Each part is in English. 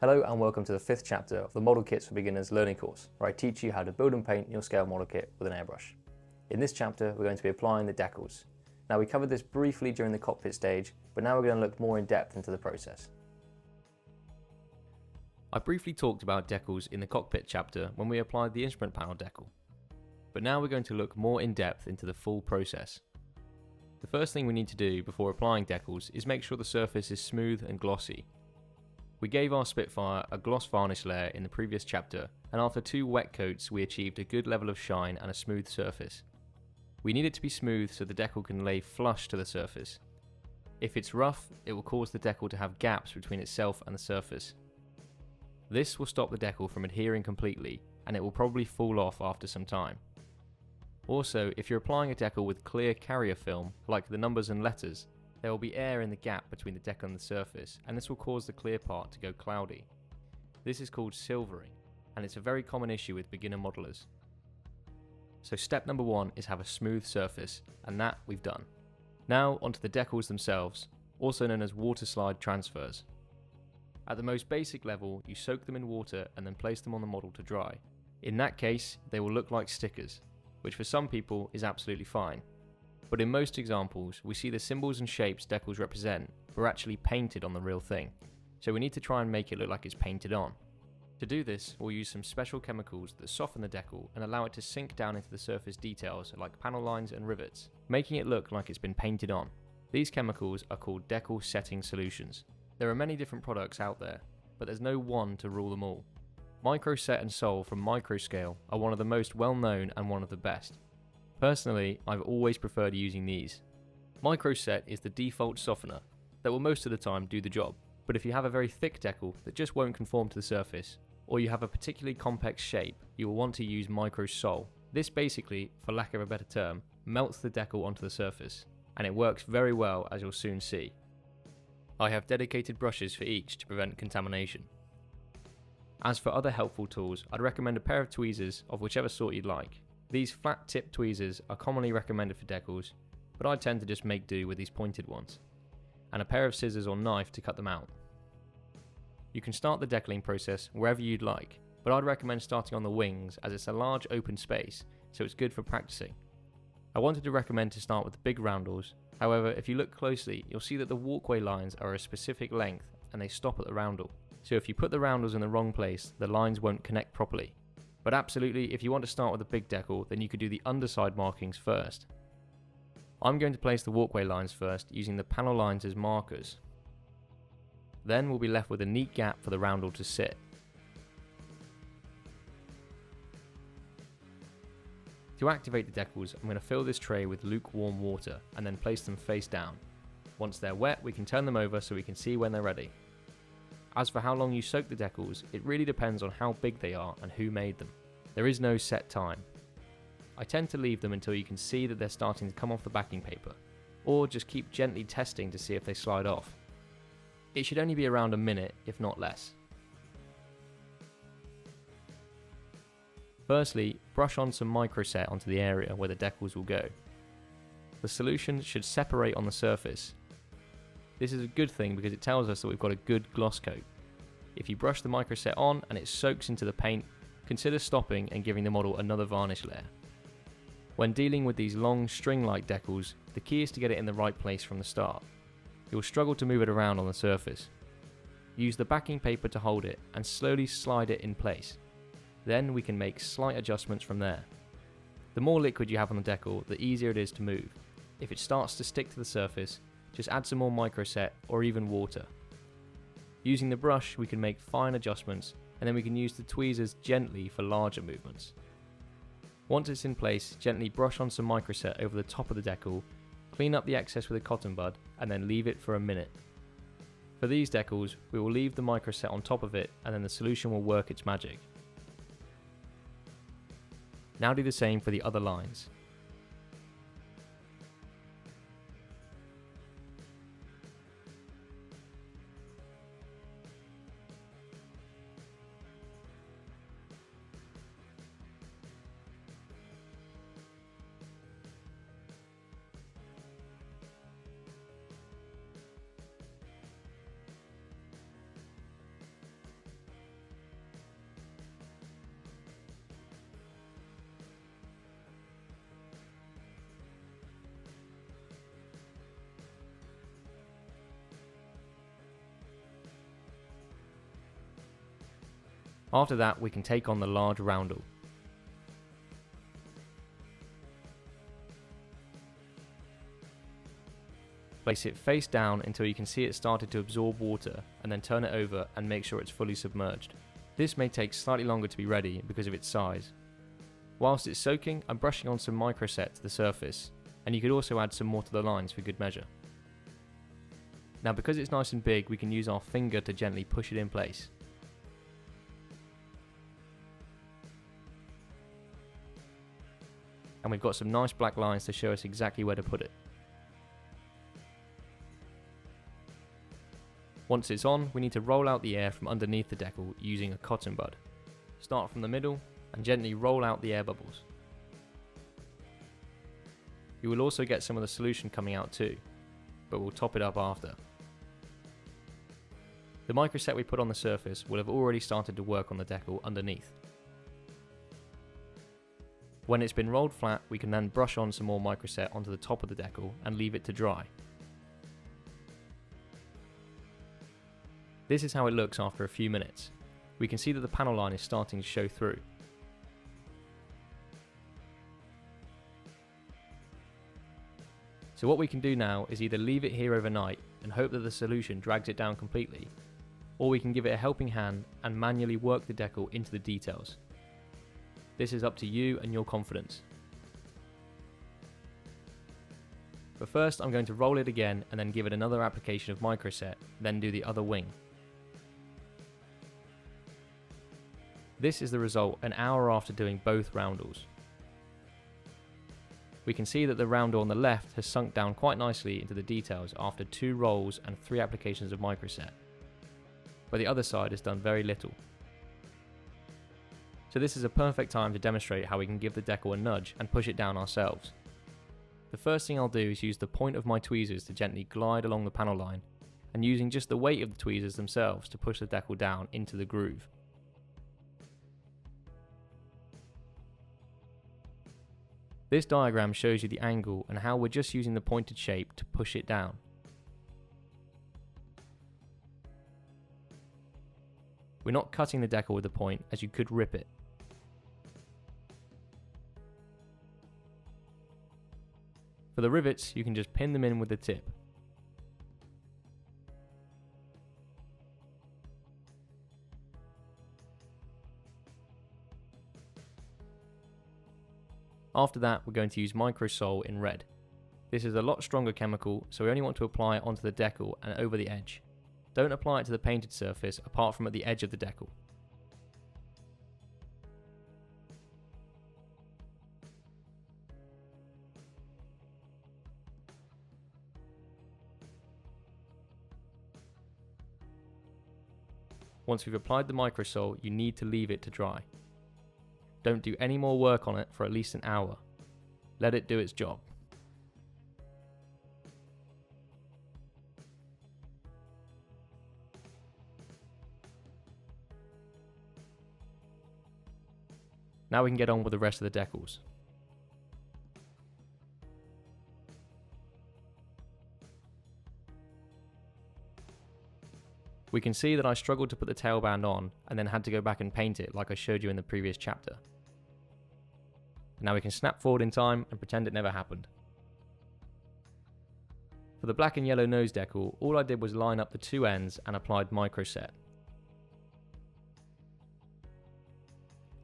Hello and welcome to the 5th chapter of the Model Kits for Beginners learning course, where I teach you how to build and paint your scale model kit with an airbrush. In this chapter we're going to be applying the decals. Now we covered this briefly during the cockpit stage, but now we're going to look more in depth into the process. I briefly talked about decals in the cockpit chapter when we applied the instrument panel decal, but now we're going to look more in depth into the full process. The first thing we need to do before applying decals is make sure the surface is smooth and glossy. We gave our Spitfire a gloss varnish layer in the previous chapter, and after 2 wet coats we achieved a good level of shine and a smooth surface. We need it to be smooth so the decal can lay flush to the surface. If it's rough, it will cause the decal to have gaps between itself and the surface. This will stop the decal from adhering completely, and it will probably fall off after some time. Also, if you're applying a decal with clear carrier film, like the numbers and letters, there will be air in the gap between the decal and the surface, and this will cause the clear part to go cloudy. This is called silvering, and it's a very common issue with beginner modelers. So step number 1 is have a smooth surface, and that we've done. Now onto the decals themselves, also known as water slide transfers. At the most basic level, you soak them in water and then place them on the model to dry. In that case, they will look like stickers, which for some people is absolutely fine. But in most examples, we see the symbols and shapes decals represent were actually painted on the real thing, so we need to try and make it look like it's painted on. To do this, we'll use some special chemicals that soften the decal and allow it to sink down into the surface details like panel lines and rivets, making it look like it's been painted on. These chemicals are called decal setting solutions. There are many different products out there, but there's no one to rule them all. Microset and Sol from Microscale are one of the most well known and one of the best. Personally, I've always preferred using these. Microset is the default softener that will most of the time do the job, but if you have a very thick decal that just won't conform to the surface, or you have a particularly complex shape, you will want to use Microsol. This basically, for lack of a better term, melts the decal onto the surface, and it works very well, as you'll soon see. I have dedicated brushes for each to prevent contamination. As for other helpful tools, I'd recommend a pair of tweezers of whichever sort you'd like. These flat tip tweezers are commonly recommended for decals, but I tend to just make do with these pointed ones, and a pair of scissors or knife to cut them out. You can start the decaling process wherever you'd like, but I'd recommend starting on the wings as it's a large open space, so it's good for practicing. I wanted to recommend to start with the big roundels, however if you look closely you'll see that the walkway lines are a specific length and they stop at the roundel, so if you put the roundels in the wrong place the lines won't connect properly. But absolutely, if you want to start with a big decal, then you could do the underside markings first. I'm going to place the walkway lines first using the panel lines as markers. Then we'll be left with a neat gap for the roundel to sit. To activate the decals, I'm going to fill this tray with lukewarm water and then place them face down. Once they're wet, we can turn them over so we can see when they're ready. As for how long you soak the decals, it really depends on how big they are and who made them. There is no set time. I tend to leave them until you can see that they're starting to come off the backing paper, or just keep gently testing to see if they slide off. It should only be around a minute, if not less. Firstly, brush on some microset onto the area where the decals will go. The solution should separate on the surface. This is a good thing because it tells us that we've got a good gloss coat. If you brush the microset on and it soaks into the paint, consider stopping and giving the model another varnish layer. When dealing with these long string-like decals, the key is to get it in the right place from the start. You'll struggle to move it around on the surface. Use the backing paper to hold it and slowly slide it in place. Then we can make slight adjustments from there. The more liquid you have on the decal, the easier it is to move. If it starts to stick to the surface, just add some more microset or even water. Using the brush we can make fine adjustments, and then we can use the tweezers gently for larger movements. Once it's in place, gently brush on some microset over the top of the decal, clean up the excess with a cotton bud and then leave it for a minute. For these decals we will leave the microset on top of it and then the solution will work its magic. Now do the same for the other lines. After that, we can take on the large roundel. Place it face down until you can see it started to absorb water, and then turn it over and make sure it's fully submerged. This may take slightly longer to be ready because of its size. Whilst it's soaking, I'm brushing on some microset to the surface, and you could also add some more to the lines for good measure. Now because it's nice and big, we can use our finger to gently push it in place. And we've got some nice black lines to show us exactly where to put it. Once it's on, we need to roll out the air from underneath the decal using a cotton bud. Start from the middle and gently roll out the air bubbles. You will also get some of the solution coming out too, but we'll top it up after. The microset we put on the surface will have already started to work on the decal underneath. When it's been rolled flat, we can then brush on some more microset onto the top of the decal and leave it to dry. This is how it looks after a few minutes. We can see that the panel line is starting to show through. So what we can do now is either leave it here overnight and hope that the solution drags it down completely, or we can give it a helping hand and manually work the decal into the details. This is up to you and your confidence. But first I'm going to roll it again and then give it another application of microset, then do the other wing. This is the result an hour after doing both roundels. We can see that the roundel on the left has sunk down quite nicely into the details after 2 rolls and 3 applications of microset, but the other side has done very little. So this is a perfect time to demonstrate how we can give the decal a nudge and push it down ourselves. The first thing I'll do is use the point of my tweezers to gently glide along the panel line, and using just the weight of the tweezers themselves to push the decal down into the groove. This diagram shows you the angle and how we're just using the pointed shape to push it down. We're not cutting the decal with the point, as you could rip it. For the rivets, you can just pin them in with the tip. After that, we're going to use Microsol in red. This is a lot stronger chemical, so we only want to apply it onto the decal and over the edge. Don't apply it to the painted surface apart from at the edge of the decal. Once we've applied the Microsol, you need to leave it to dry. Don't do any more work on it for at least an hour. Let it do its job. Now we can get on with the rest of the decals. We can see that I struggled to put the tailband on and then had to go back and paint it like I showed you in the previous chapter. Now we can snap forward in time and pretend it never happened. For the black and yellow nose decal, all I did was line up the 2 ends and applied microset.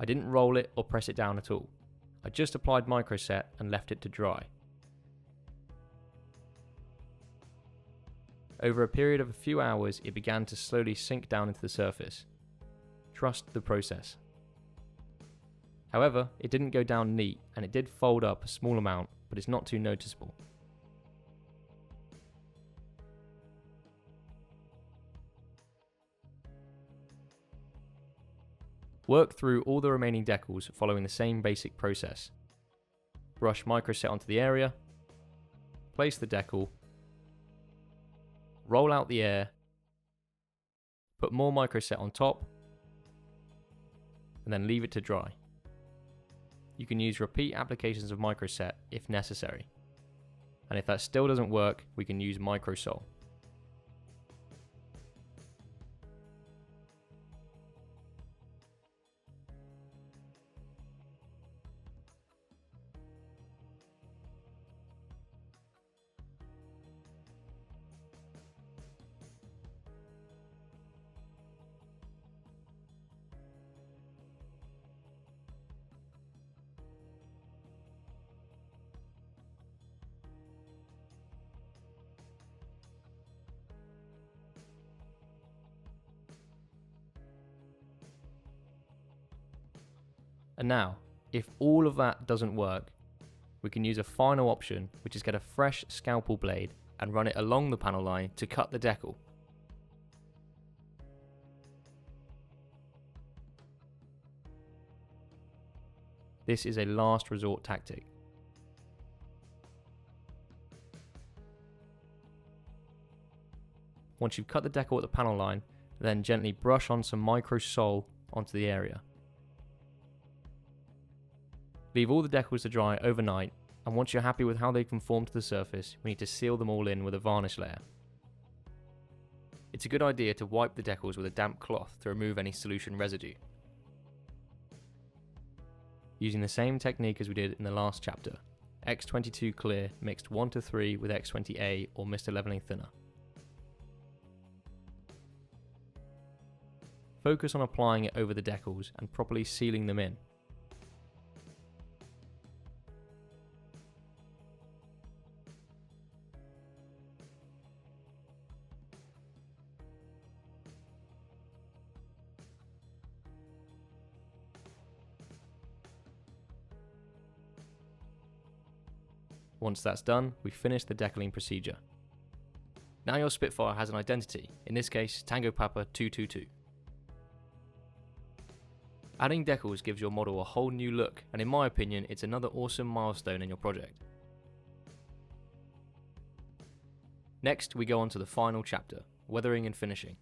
I didn't roll it or press it down at all. I just applied microset and left it to dry. Over a period of a few hours, it began to slowly sink down into the surface. Trust the process. However, it didn't go down neat, and it did fold up a small amount, but it's not too noticeable. Work through all the remaining decals following the same basic process. Brush microset onto the area, place the decal, roll out the air, put more microset on top, and then leave it to dry. You can use repeat applications of microset if necessary, and if that still doesn't work, we can use Microsol. And now, if all of that doesn't work, we can use a final option, which is get a fresh scalpel blade and run it along the panel line to cut the decal. This is a last resort tactic. Once you've cut the decal at the panel line, then gently brush on some micro sol onto the area. Leave all the decals to dry overnight, and once you're happy with how they conform to the surface, we need to seal them all in with a varnish layer. It's a good idea to wipe the decals with a damp cloth to remove any solution residue. Using the same technique as we did in the last chapter, X22 clear mixed 1:3 with X20A or Mr. Leveling Thinner. Focus on applying it over the decals and properly sealing them in. Once that's done, we finish the decaling procedure. Now your Spitfire has an identity, in this case Tango Papa 222. Adding decals gives your model a whole new look, and in my opinion it's another awesome milestone in your project. Next we go on to the final chapter, weathering and finishing.